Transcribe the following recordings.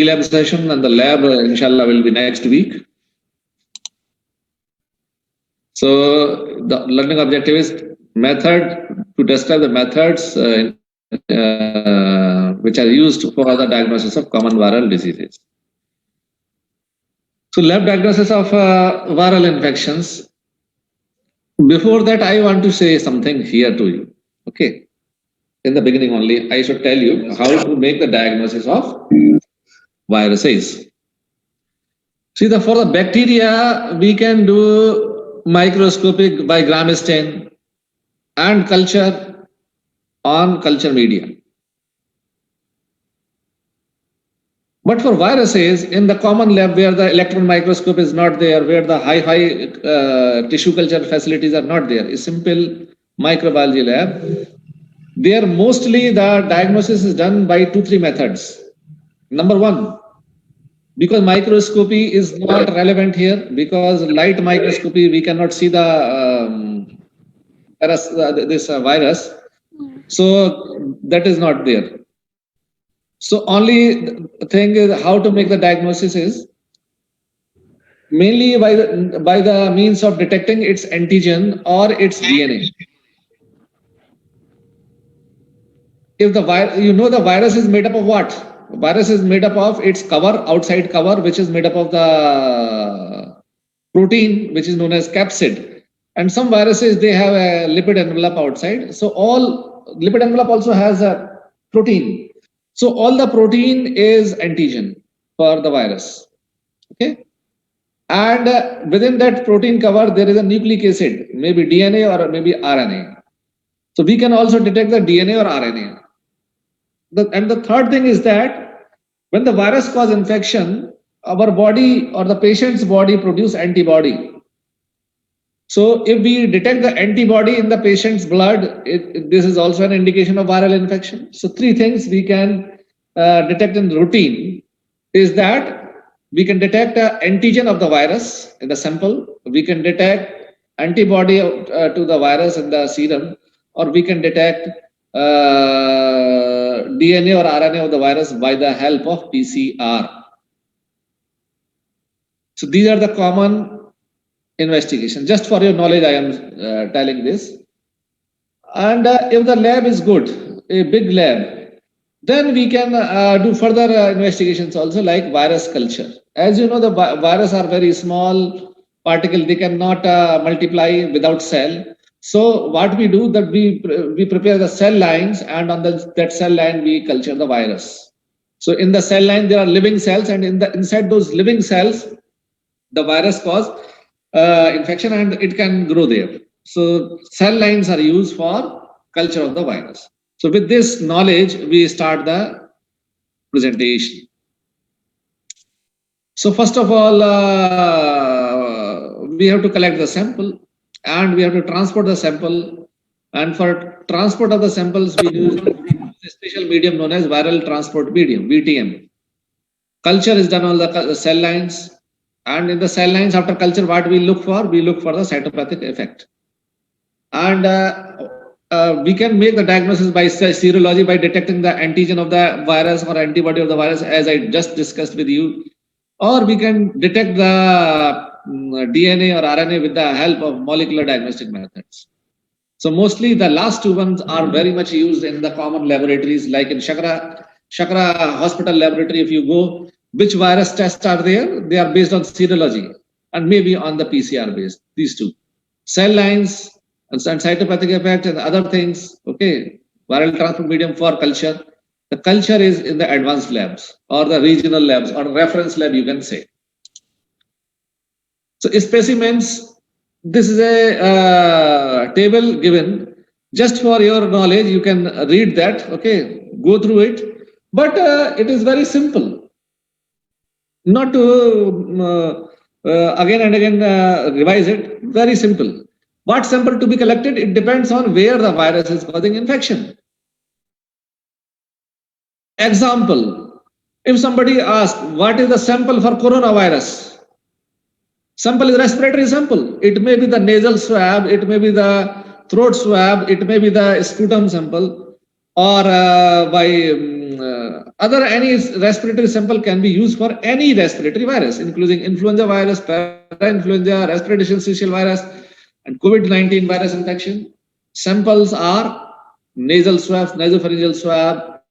lab session, and the lab, inshallah, will be next week. So the learning objective is method to describe the methods which are used for the diagnosis of common viral diseases. So lab diagnosis of viral infections. Before that, I want to say something here to you. Okay. In the beginning only, I should tell you how to make the diagnosis of viruses. See, for the bacteria, we can do microscopic by gram stain and culture on culture media. But for viruses, in the common lab where the electron microscope is not there, where the high tissue culture facilities are not there, a simple microbiology lab, there mostly the diagnosis is done by 2-3 methods. Number one, because microscopy is not relevant here, because light microscopy we cannot see the virus, so that is not there. So only thing is how to make the diagnosis is mainly by the means of detecting its antigen or its DNA. If the virus is made up of what? Virus is made up of its cover, outside cover, which is made up of the protein, which is known as capsid. And some viruses, they have a lipid envelope outside. So all lipid envelope also has a protein. So all the protein is antigen for the virus. Okay. And within that protein cover, there is a nucleic acid, maybe DNA or maybe RNA. So we can also detect the DNA or RNA. And the third thing is that when the virus causes infection, our body or the patient's body produce antibody. So if we detect the antibody in the patient's blood, this is also an indication of viral infection. So 3 things we can detect in routine is that we can detect an antigen of the virus in the sample, we can detect antibody to the virus in the serum, or we can detect DNA or RNA of the virus by the help of PCR. So these are the common investigation. Just for your knowledge, I am telling this. And if the lab is good, a big lab, then we can do further investigations also, like virus culture. As you know, the virus are very small particle; they cannot multiply without cell. So what we do that we prepare the cell lines, and on that cell line we culture the virus. So in the cell line there are living cells, and inside those living cells, the virus cause infection and it can grow there. So cell lines are used for culture of the virus. So with this knowledge, we start the presentation. So first of all, we have to collect the sample and we have to transport the sample. And for transport of the samples, we use a special medium known as viral transport medium, VTM. Culture is done on the cell lines. And in the cell lines after culture, what we look for? We look for the cytopathic effect. And we can make the diagnosis by serology by detecting the antigen of the virus or antibody of the virus, as I just discussed with you. Or we can detect the DNA or RNA with the help of molecular diagnostic methods. So mostly the last 2 ones are very much used in the common laboratories, like in Chakra Hospital Laboratory. If you go, which virus tests are there? They are based on serology and maybe on the PCR based, these 2. Cell lines and cytopathic effect and other things, okay, viral transport medium for culture. The culture is in the advanced labs or the regional labs or reference lab, you can say. So specimens, this is a table given just for your knowledge. You can read that, okay, go through it. But it is very simple. Not to again and again revise it. Very simple. What sample to be collected? It depends on where the virus is causing infection. Example, if somebody asks, what is the sample for coronavirus? Sample is respiratory sample. It may be the nasal swab, it may be the throat swab, it may be the sputum sample, or by other any respiratory sample can be used for any respiratory virus, including influenza virus, para-influenza, respiratory syncytial virus, and COVID-19 virus infection. Samples are nasal swabs, nasopharyngeal swab,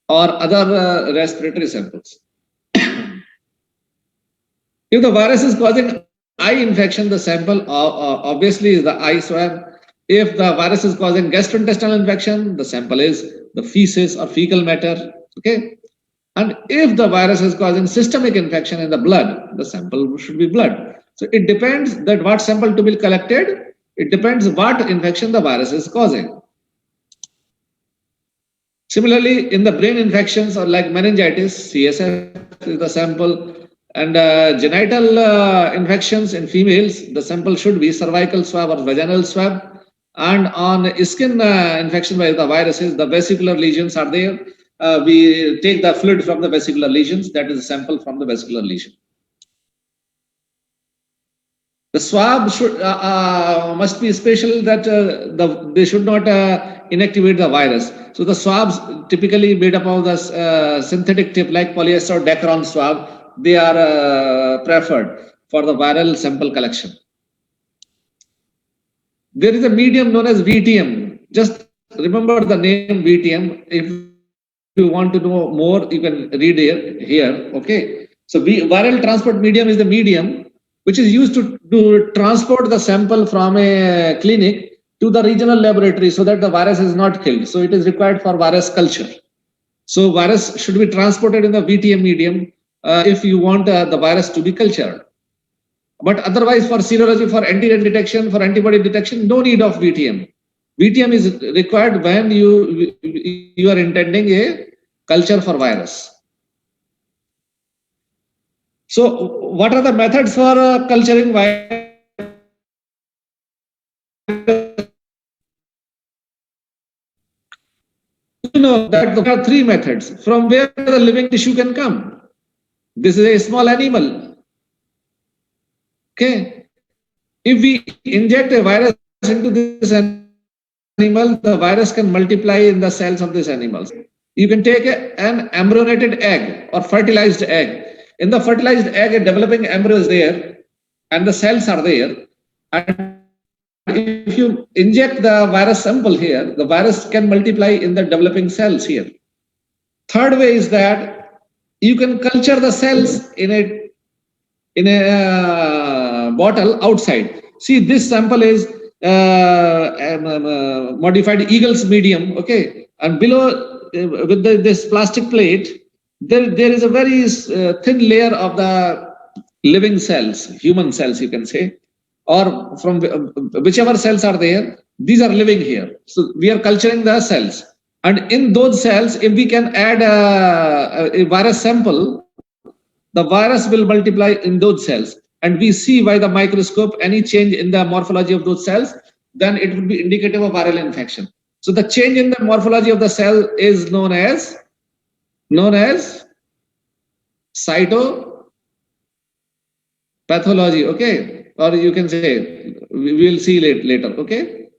or other respiratory samples. If the virus is causing eye infection, the sample obviously is the eye swab. If the virus is causing gastrointestinal infection, the sample is the feces or fecal matter. Okay. And if the virus is causing systemic infection in the blood, the sample should be blood. So it depends that what sample to be collected. It depends what infection the virus is causing. Similarly, in the brain infections or like meningitis, CSF is the sample. And genital infections in females, the sample should be cervical swab or vaginal swab. And on skin infection by the viruses, the vesicular lesions are there. We take the fluid from the vesicular lesions, that is a sample from the vesicular lesion. The swab should must be special that they should not inactivate the virus. So the swabs typically made up of the synthetic tip like polyester or Dacron swab, they are preferred for the viral sample collection. There is a medium known as VTM. Just remember the name VTM. If you want to know more, you can read here. Okay. So viral transport medium is the medium which is used to transport the sample from a clinic to the regional laboratory so that the virus is not killed. So it is required for virus culture. So virus should be transported in the VTM medium if you want the virus to be cultured. But otherwise, for serology, for antigen detection, for antibody detection, no need of VTM. VTM is required when you are intending a culture for virus. So, what are the methods for culturing virus? You know that there are three methods from where the living tissue can come. This is a small animal. Okay. If we inject a virus into this animal, the virus can multiply in the cells of this animal. You can take an embryonated egg or fertilized egg. In the fertilized egg, a developing embryo is there and the cells are there. And if you inject the virus sample here, the virus can multiply in the developing cells here. Third way is that you can culture the cells in a bottle outside. See, this sample is modified Eagle's medium, okay, and below with this plastic plate, there is a very thin layer of the living cells, human cells, you can say, or from whichever cells are there, these are living here. So we are culturing the cells, and in those cells, if we can add a virus sample, the virus will multiply in those cells. And we see by the microscope any change in the morphology of those cells, then it would be indicative of viral infection. So the change in the morphology of the cell is known as cytopathology, okay? Or you can say, we will see later, okay?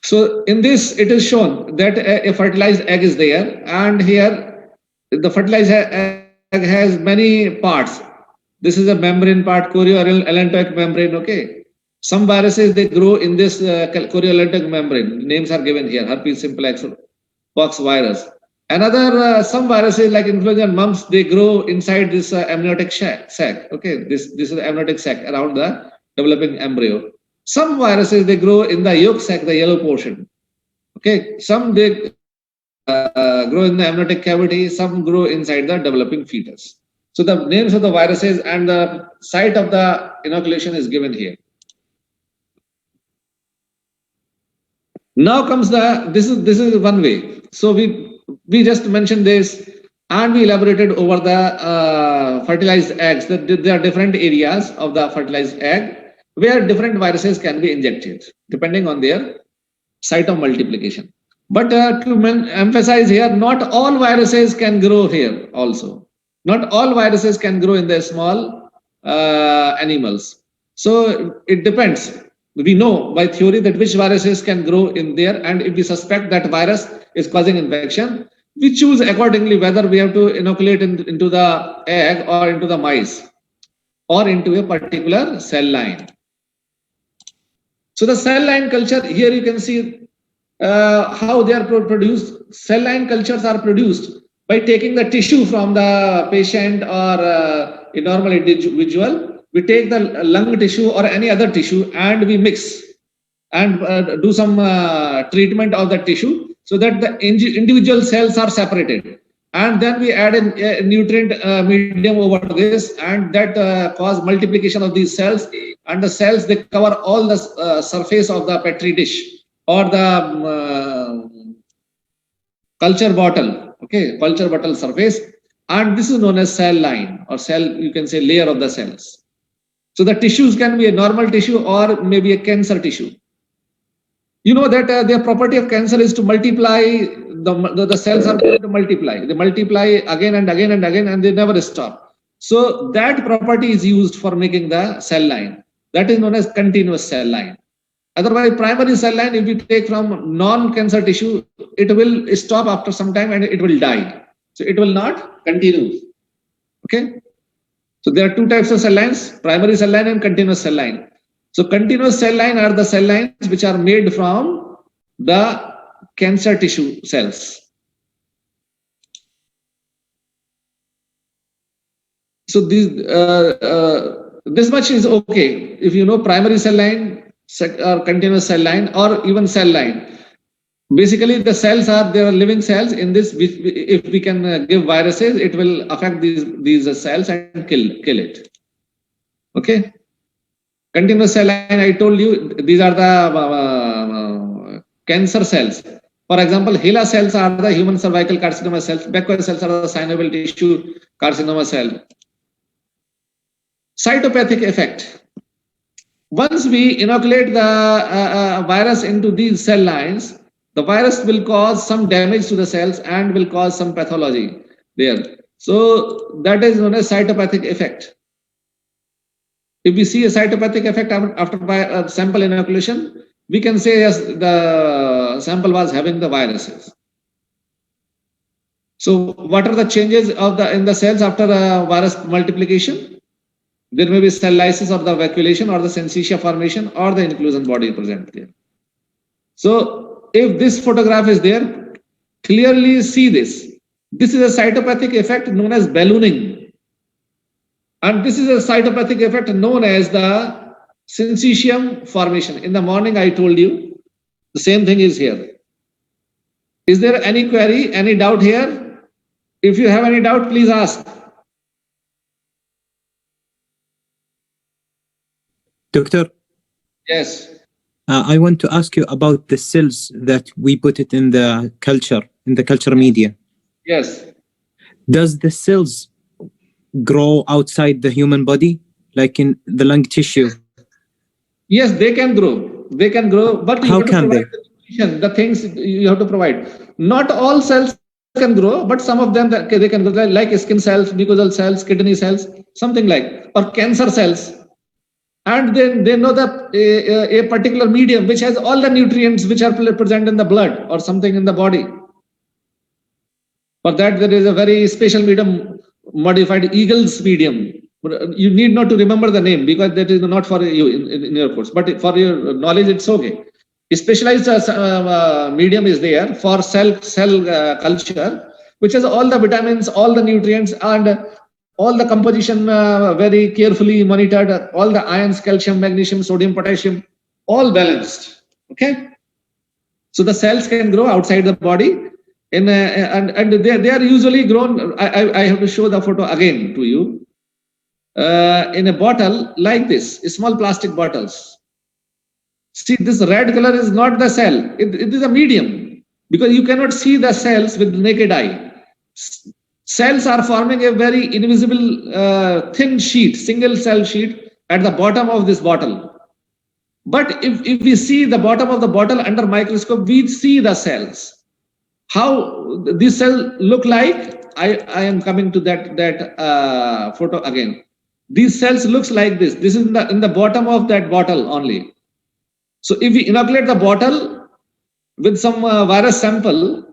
So in this, it is shown that a fertilized egg is there, and here the fertilized egg has many parts. This is a membrane part, chorioallantoic membrane, okay? Some viruses, they grow in this chorioallantoic membrane. Names are given here, herpes simplex, pox virus. Another, some viruses like influenza and mumps, they grow inside this amniotic sac, okay? This is the amniotic sac around the developing embryo. Some viruses, they grow in the yolk sac, the yellow portion, okay? Some, they grow in the amniotic cavity, some grow inside the developing fetus. So the names of the viruses and the site of the inoculation is given here. Now comes this is one way. So we just mentioned this and we elaborated over the fertilized eggs, that there are different areas of the fertilized egg where different viruses can be injected depending on their site of multiplication. But to emphasize here, not all viruses can grow here also. Not all viruses can grow in the small animals. So it depends. we know by theory that which viruses can grow in there, and if we suspect that virus is causing infection, we choose accordingly whether we have to inoculate into the egg or into the mice or into a particular cell line. So the cell line culture, here you can see how they are produced. Cell line cultures are produced by taking the tissue from the patient or a normal individual. We take the lung tissue or any other tissue and we mix and do some treatment of the tissue so that the individual cells are separated. And then we add a nutrient medium over this, and that cause multiplication of these cells. And the cells, they cover all the surface of the petri dish or the culture bottle, okay, culture bottle surface. And this is known as cell line or cell, you can say layer of the cells. So the tissues can be a normal tissue or maybe a cancer tissue. You know that the property of cancer is to multiply, the cells are going to multiply. They multiply again and again and again and they never stop. So that property is used for making the cell line. That is known as continuous cell line. Otherwise, primary cell line, if we take from non-cancer tissue, it will stop after some time and it will die. So it will not continue. Okay. So there are two types of cell lines, primary cell line and continuous cell line. So continuous cell line are the cell lines which are made from the cancer tissue cells. So this much is okay. If you know primary cell line or continuous cell line or even cell line, basically the cells are, there are living cells in this. If we can give viruses, it will affect these cells and kill it. Okay. Continuous cell line, I told you, these are the cancer cells. For example, HeLa cells are the human cervical carcinoma cells. Becker cells are the synovial tissue carcinoma cell. Cytopathic effect. Once we inoculate the virus into these cell lines, the virus will cause some damage to the cells and will cause some pathology there. So that is known as cytopathic effect. If we see a cytopathic effect after sample inoculation, we can say yes, the sample was having the viruses. So what are the changes of in the cells after virus multiplication? There may be cell lysis or the vacuolation or the syncytia formation or the inclusion body present there. So if this photograph is there, clearly see this. This is a cytopathic effect known as ballooning. And this is a cytopathic effect known as the syncytium formation. In the morning, I told you, the same thing is here. Is there any query, any doubt here? If you have any doubt, please ask. Doctor? Yes. I want to ask you about the cells that we put it in the culture media. Yes. Does the cells grow outside the human body, like in the lung tissue? Yes, they can grow. They can grow, but how can they? The things you have to provide. Not all cells can grow, but some of them they can grow, like skin cells, mucosal cells, kidney cells, something like, or cancer cells. And then they know that a particular medium which has all the nutrients which are present in the blood or something in the body. For that, there is a very special medium, modified Eagle's medium. You need not to remember the name because that is not for you in your course, but for your knowledge, it's okay. A specialized medium is there for cell culture, which has all the vitamins, all the nutrients, and all the composition very carefully monitored, all the ions, calcium, magnesium, sodium, potassium, all balanced. Okay. So the cells can grow outside the body. And they are usually grown. I have to show the photo again to you. In a bottle like this, small plastic bottles. See, this red color is not the cell. It is a medium because you cannot see the cells with the naked eye. Cells are forming a very invisible thin sheet, single cell sheet at the bottom of this bottle. But if we see the bottom of the bottle under microscope, we see the cells. How this cell look like? I am coming to that photo again. These cells looks like this. This is in the bottom of that bottle only. So if we inoculate the bottle with some virus sample,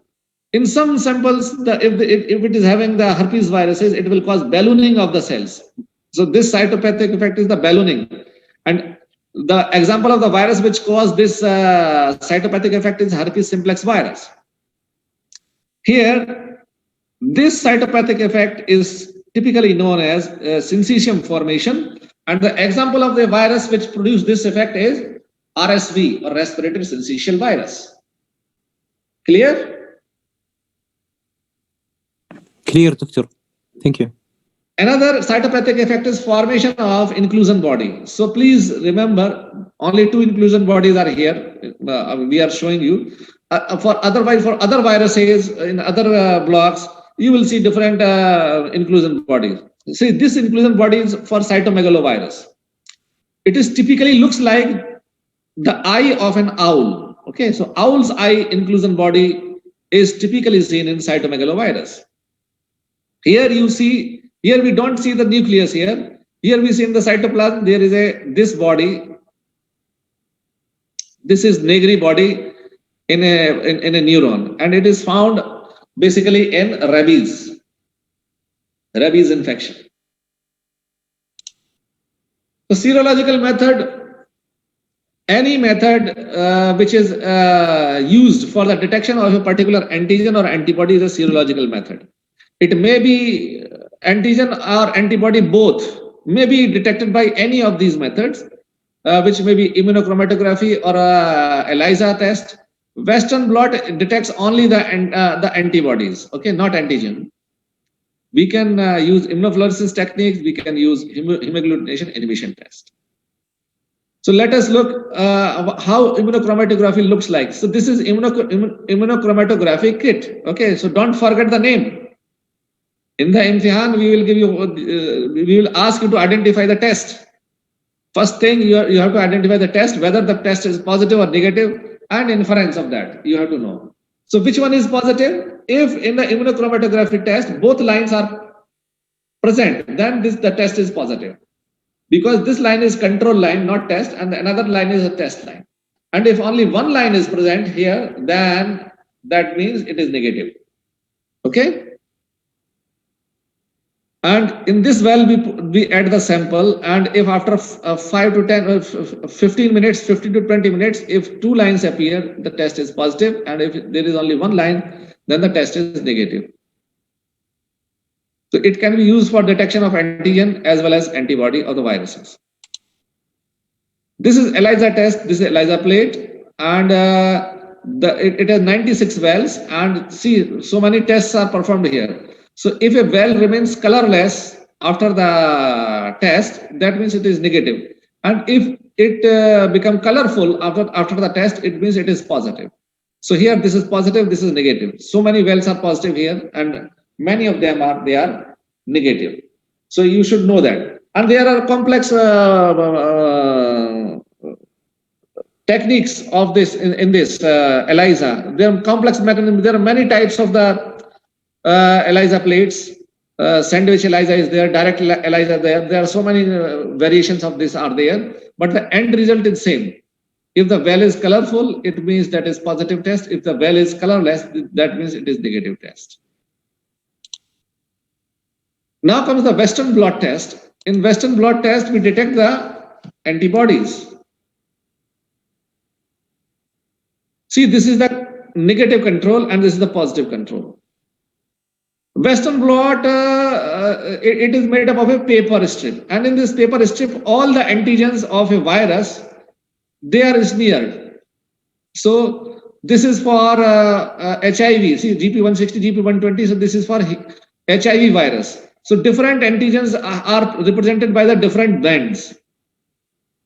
in some samples, if it is having the herpes viruses, it will cause ballooning of the cells. So this cytopathic effect is the ballooning. And the example of the virus which caused this cytopathic effect is herpes simplex virus. Here, this cytopathic effect is typically known as syncytium formation. And the example of the virus which produced this effect is RSV, or respiratory syncytial virus. Clear? Clear, doctor. Thank you. Another cytopathic effect is formation of inclusion body. So please remember, only two inclusion bodies are here. We are showing you. For other viruses in other blocks, you will see different inclusion bodies. See, this inclusion body is for cytomegalovirus. It is typically looks like the eye of an owl. Okay, so owl's eye inclusion body is typically seen in cytomegalovirus. Here you see, here we don't see the nucleus here. Here we see in the cytoplasm, there is this body. This is Negri body in a neuron, and it is found basically in rabies infection. The serological method, any method which is used for the detection of a particular antigen or antibody is a serological method. It may be antigen or antibody both, may be detected by any of these methods, which may be immunochromatography or ELISA test. Western blot detects only the antibodies, okay, not antigen. We can use immunofluorescence techniques, we can use hemagglutination inhibition test. So let us look how immunochromatography looks like. So this is immunochromatography kit, okay, so don't forget the name. In the imtihan, we will ask you to identify the test. First thing, you have to identify the test, whether the test is positive or negative, and inference of that you have to know. So which one is positive? If in the immunochromatography test both lines are present, then the test is positive, because this line is control line, not test, and another line is a test line. And if only one line is present here, then that means it is negative. Okay. And in this well, we add the sample, and if after 5 to 10, 15 minutes, 15 to 20 minutes, if two lines appear, the test is positive, and if there is only one line, then the test is negative. So it can be used for detection of antigen as well as antibody of the viruses. This is ELISA test, this is ELISA plate, and it has 96 wells, and see, so many tests are performed here. So if a well remains colorless after the test, that means it is negative. And if it becomes colorful after the test, it means it is positive. So here this is positive, this is negative. So many wells are positive here, and many of them are negative. So you should know that. And there are complex techniques of this in this ELISA. There are complex mechanisms. There are many types of the ELISA plates. Sandwich ELISA is there, direct ELISA there. There are so many variations of this are there, but the end result is same. If the well is colorful, it means that is positive test. If the well is colorless, that means it is negative test. Now comes the Western blot test. In Western blot test, we detect the antibodies. See, this is the negative control and this is the positive control. Western blot, it is made up of a paper strip, and in this paper strip, all the antigens of a virus, they are smeared. So this is for HIV, see GP160, GP120, so this is for HIV virus. So different antigens are represented by the different bands.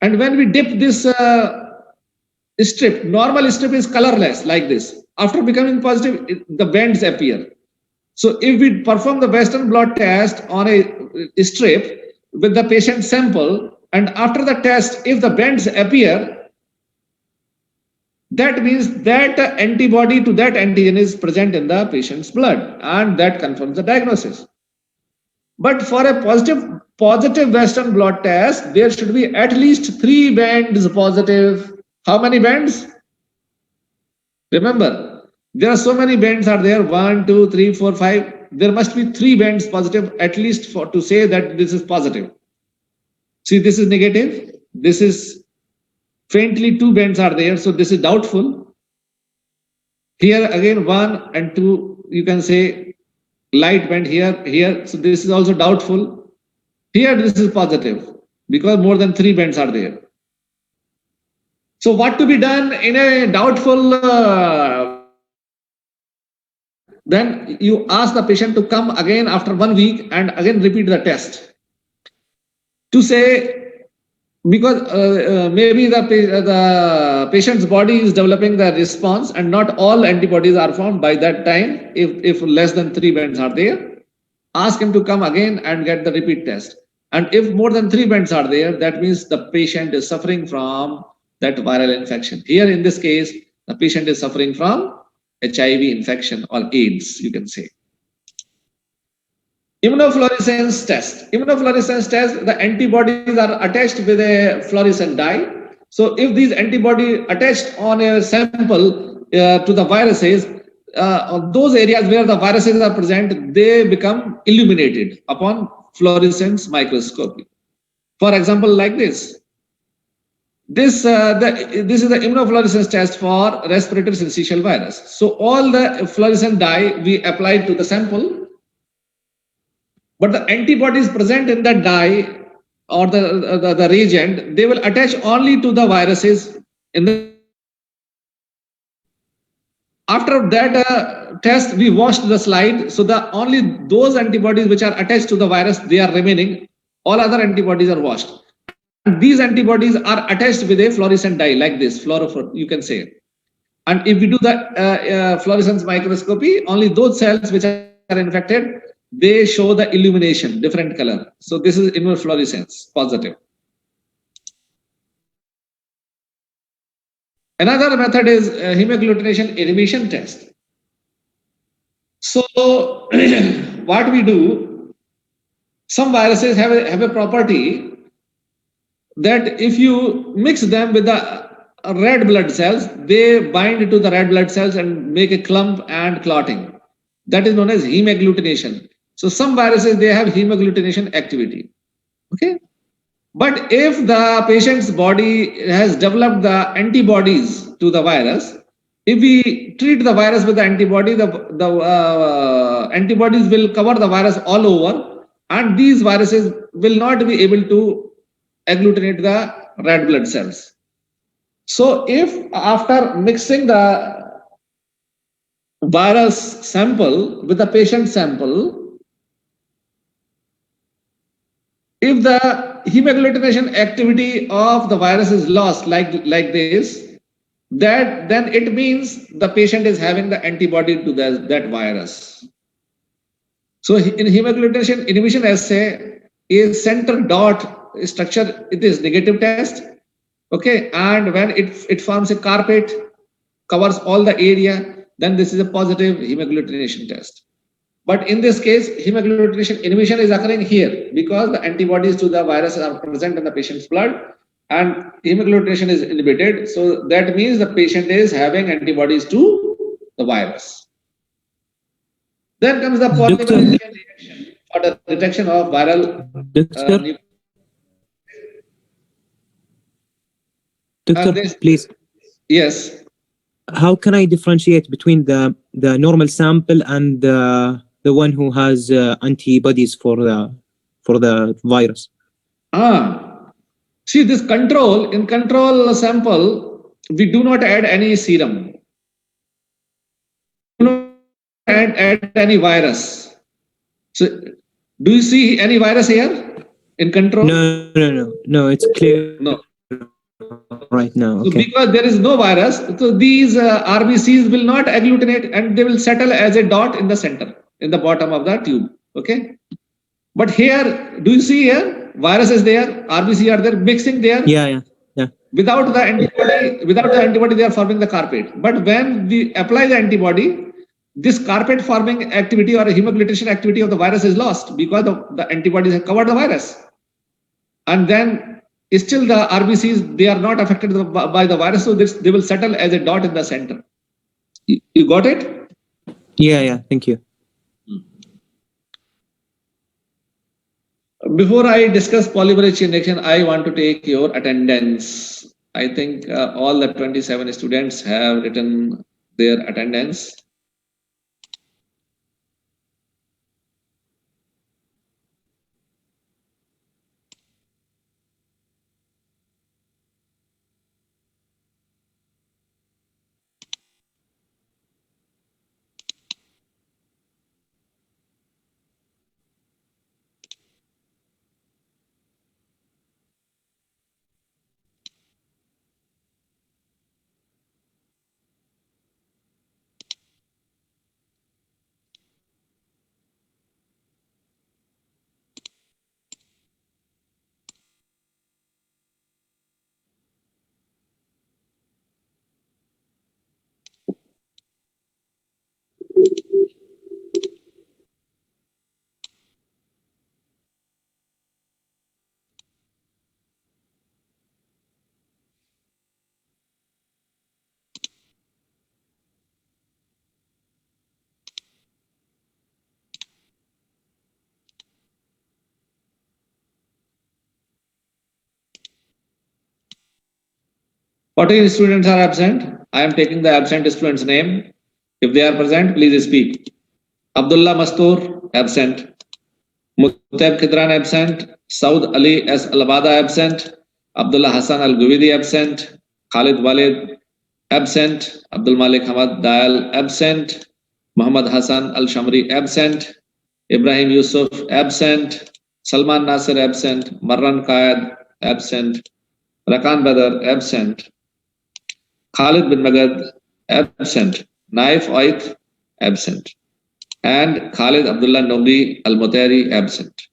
And when we dip this strip, normal strip is colorless like this. After becoming positive, the bands appear. So if we perform the Western blot test on a strip with the patient sample, and after the test, if the bands appear, that means that antibody to that antigen is present in the patient's blood, and that confirms the diagnosis. But for a positive Western blot test, there should be at least 3 bands positive How many bands? Remember, there are so many bands are there, 1, 2, 3, 4, 5. There must be 3 bands positive at least for to say that this is positive. See, this is negative. This is faintly 2 bands are there. So this is doubtful. Here again 1 and 2, you can say light band here. So this is also doubtful. Here this is positive because more than 3 bands are there. So what to be done in a doubtful, then you ask the patient to come again after 1 week and again repeat the test. To say, because maybe the patient's body is developing the response and not all antibodies are formed by that time. If less than 3 bands are there, ask him to come again and get the repeat test. And if more than 3 bands are there, that means the patient is suffering from that viral infection. Here in this case, the patient is suffering from HIV infection or AIDS, you can say. Immunofluorescence test. Immunofluorescence test, the antibodies are attached with a fluorescent dye. So if these antibodies attached on a sample to the viruses, those areas where the viruses are present, they become illuminated upon fluorescence microscopy. For example, like this. This is the immunofluorescence test for respiratory syncytial virus. So all the fluorescent dye we applied to the sample, but the antibodies present in the dye or the reagent, they will attach only to the viruses in the. After that test, we washed the slide, so the only those antibodies which are attached to the virus, they are remaining. All other antibodies are washed. And these antibodies are attached with a fluorescent dye like this, fluorophore, you can say. And if we do the fluorescence microscopy, only those cells which are infected, they show the illumination, different color. So this is immunofluorescence, positive. Another method is hemagglutination inhibition test. So what we do, some viruses have a property that if you mix them with the red blood cells, they bind to the red blood cells and make a clump and clotting. That is known as hemagglutination. So some viruses, they have hemagglutination activity. Okay. But if the patient's body has developed the antibodies to the virus, if we treat the virus with the antibody, the antibodies will cover the virus all over, and these viruses will not be able to agglutinate the red blood cells. So if after mixing the virus sample with the patient sample, if the hemagglutination activity of the virus is lost like this, then it means the patient is having the antibody to that virus. So in hemagglutination inhibition assay, a center dot structure, it is negative test. Okay, and when it forms a carpet, covers all the area, then this is a positive hemagglutination test. But in this case, hemagglutination inhibition is occurring here because the antibodies to the virus are present in the patient's blood and hemagglutination is inhibited. So that means the patient is having antibodies to the virus. Then comes the polymerase reaction for the detection of viral. Doctor, please. Yes. How can I differentiate between the normal sample and the one who has antibodies for the virus? See, this control sample, we do not add any serum. We do not add any virus. So do you see any virus here in control? No, it's clear. No. Right now. So okay. because there is no virus, so these RBCs will not agglutinate and they will settle as a dot in the center, in the bottom of the tube. Okay. But here, do you see here? Virus is there, RBC are there, mixing there. Yeah. Without the antibody, they are forming the carpet. But when we apply the antibody, this carpet forming activity or hemagglutination activity of the virus is lost because the antibodies have covered the virus. And then still the RBCs, they are not affected by the virus, so they will settle as a dot in the center. You got it? Yeah, thank you. Before I discuss polymerase chain reaction, I want to take your attendance. I think all the 27 students have written their attendance. What students are absent? I am taking the absent student's name. If they are present, please speak. Abdullah Mastoor, absent. Mutab Khidran, absent. Saud Ali S. Alabada, absent. Abdullah Hassan Al-Guwidi, absent. Khalid Walid, absent. Abdul Malik Hamad Dayal, absent. Muhammad Hassan Al-Shamri, absent. Ibrahim Yusuf, absent. Salman Nasir, absent. Marran Qaid, absent. Rakan Badar, absent. Khalid bin Magad, absent. Naif Oit, absent. And Khalid Abdullah Nogi Al-Mutari, absent.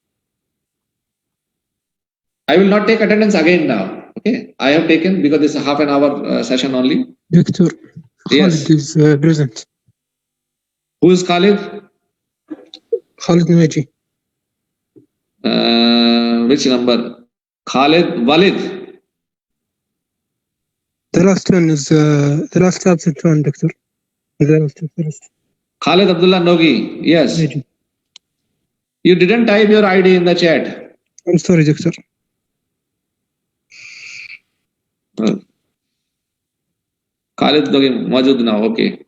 I will not take attendance again now. Okay, I have taken because this is a half an hour session only. Doctor, Yes. Khalid is present. Who is Khalid? Khalid Naji. Which number? Khalid Walid. The last one is the last absent one, Doctor. The last. Khalid Abdullah Nogi. Yes. Naji. You didn't type your ID in the chat. I'm sorry, Doctor. Khalid Nogi Majud now. Okay.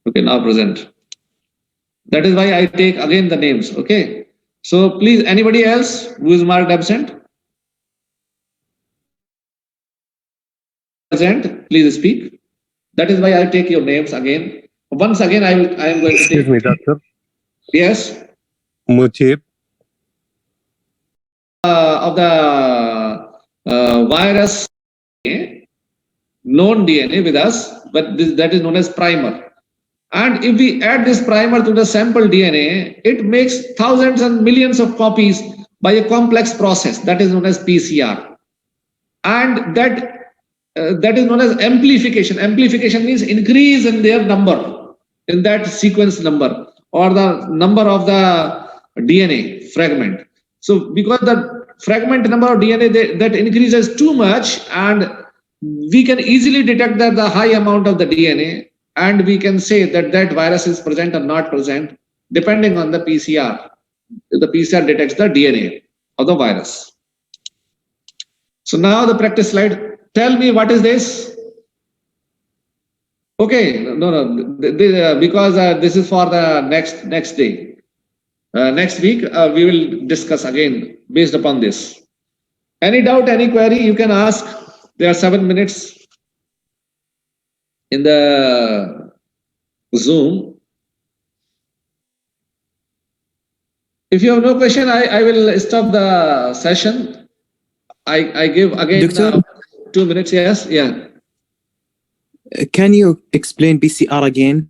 Okay, now present. That is why I take again the names. Okay. So please, anybody else who is marked absent? Present, please speak. That is why I take your names again. Once again, I am going to take. Excuse me, doctor. Yes. Mutib, Of the virus, known DNA with us, but that is known as primer. And if we add this primer to the sample DNA, it makes thousands and millions of copies by a complex process that is known as PCR. And that is known as amplification. Amplification means increase in their number, in that sequence number or the number of the DNA fragment. So because the fragment number of DNA that increases too much, and we can easily detect that the high amount of the DNA, and we can say that that virus is present or not present depending on the PCR. The PCR detects the DNA of the virus. So now the practice slide. Tell me what is this? Okay, because this is for the next day. Next week we will discuss again based upon this. Any doubt, any query you can ask. There are 7 minutes in the Zoom. If you have no question, I will stop the session. I give again Doctor? 2 minutes. Yes, yeah. Can you explain PCR again?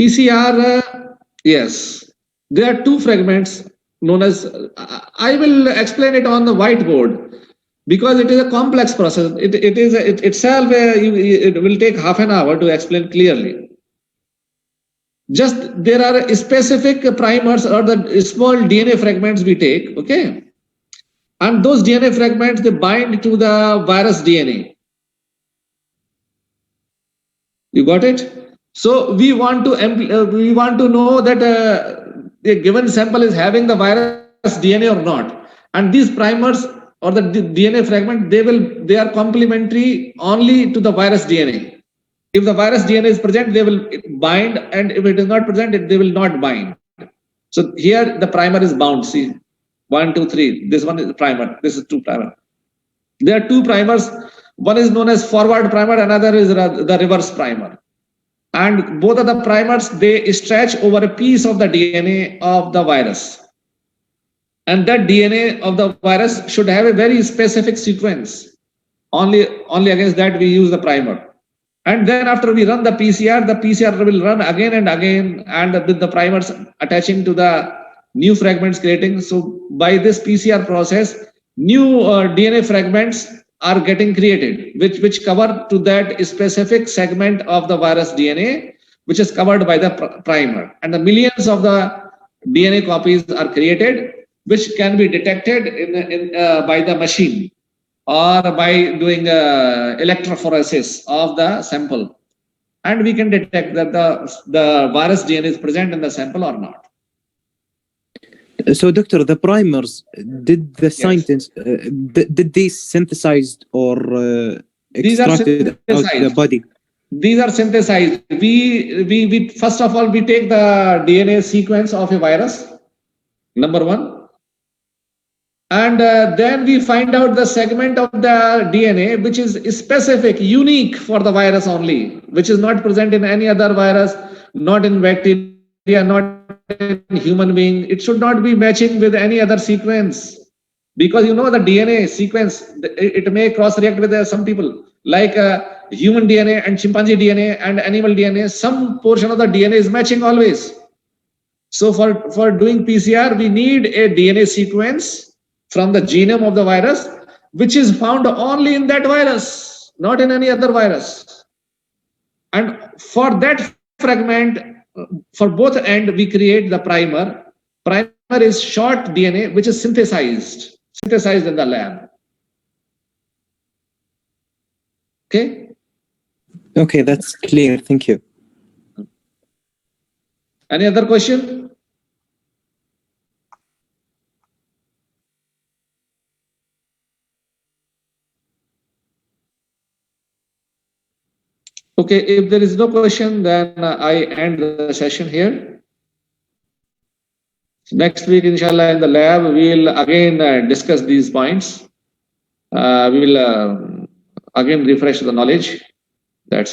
PCR, yes. There are two fragments known as, I will explain it on the whiteboard because it is a complex process. It itself, it will take half an hour to explain clearly. Just there are specific primers or the small DNA fragments we take, okay? And those DNA fragments, they bind to the virus DNA. You got it? So we want to know that a given sample is having the virus DNA or not. And these primers or the DNA fragment, they are complementary only to the virus DNA. If the virus DNA is present, they will bind, and if it is not present, they will not bind. So here the primer is bound. See, 1, 2, 3. This one is the primer. This is 2 primer. There are 2 primers. One is known as forward primer, another is the reverse primer. And both of the primers, they stretch over a piece of the DNA of the virus. And that DNA of the virus should have a very specific sequence. Only against that we use the primer. And then after we run the PCR will run again and again, and with the primers attaching to the new fragments creating. So by this PCR process, new DNA fragments are getting created, which cover to that specific segment of the virus DNA, which is covered by the primer. And the millions of the DNA copies are created, which can be detected by the machine or by doing electrophoresis of the sample. And we can detect that the virus DNA is present in the sample or not. So, Doctor, the primers, did the scientists, did they synthesized or extracted out the body? These are synthesized. We first of all, we take the DNA sequence of a virus, number 1. And then we find out the segment of the DNA which is specific, unique for the virus only, which is not present in any other virus, not in bacteria, not in human being. It should not be matching with any other sequence, because you know the DNA sequence, it may cross-react with some people, like human DNA and chimpanzee DNA and animal DNA. Some portion of the DNA is matching always. So for doing PCR, we need a DNA sequence from the genome of the virus, which is found only in that virus, not in any other virus. And for that fragment, for both ends, we create the primer. Primer is short DNA, which is synthesized in the lab. Okay? Okay, that's clear. Thank you. Any other question? Okay, if there is no question, then I end the session here. Next week, inshallah, in the lab, we will again discuss these points. We will again refresh the knowledge. That's it.